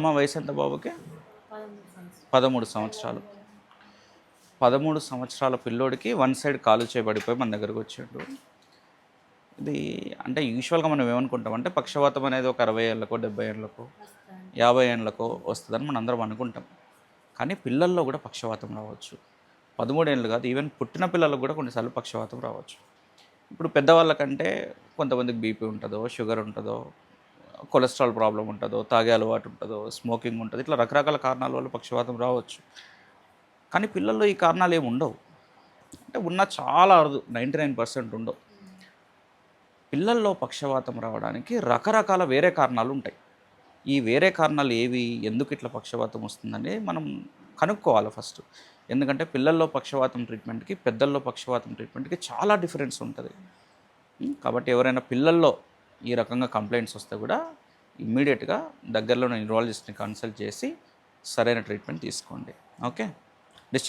అమ్మ వయసు ఎంత బాబుకి? 13 సంవత్సరాలు. 13 సంవత్సరాల పిల్లోడికి వన్ సైడ్ కాలు చేయబడిపోయి మన దగ్గరకు వచ్చిండు. ఇది అంటే యూజువల్గా మనం ఏమనుకుంటాం అంటే పక్షవాతం అనేది ఒక 60 ఏళ్ళకో 70 ఏళ్ళకో 50 ఏళ్ళకో వస్తుందని మనం అందరం అనుకుంటాం. కానీ పిల్లల్లో కూడా పక్షవాతం రావచ్చు. 13 ఏళ్ళు కాదు, ఈవెన్ పుట్టిన పిల్లలకు కూడా కొన్నిసార్లు పక్షవాతం రావచ్చు. ఇప్పుడు పెద్దవాళ్ళకంటే కొంతమందికి బీపీ ఉంటుందో, షుగర్ ఉంటుందో, కొలెస్ట్రాల్ ప్రాబ్లం ఉంటుందో, తాగే అలవాటు ఉంటుందో, స్మోకింగ్ ఉంటుంది, ఇట్లా రకరకాల కారణాల వల్ల పక్షవాతం రావచ్చు. కానీ పిల్లల్లో ఈ కారణాలు ఏమి ఉండవు. అంటే ఉన్న చాలా అరుదు, 99% ఉండవు. పిల్లల్లో పక్షవాతం రావడానికి రకరకాల వేరే కారణాలు ఉంటాయి. ఈ వేరే కారణాలు ఏవి, ఎందుకు ఇట్లా పక్షవాతం వస్తుందని మనం కనుక్కోవాలి ఫస్ట్. ఎందుకంటే పిల్లల్లో పక్షవాతం ట్రీట్మెంట్కి పెద్దల్లో పక్షవాతం ట్రీట్మెంట్కి చాలా డిఫరెన్స్ ఉంటుంది. కాబట్టి ఎవరైనా పిల్లల్లో ఈ రకంగా కంప్లైంట్స్ వస్తే కూడా ఇమ్మీడియట్గా దగ్గరలో న్యూరాలజిస్ట్ని కన్సల్ట్ చేసి సరైన ట్రీట్మెంట్ తీసుకోండి. Okay, discharge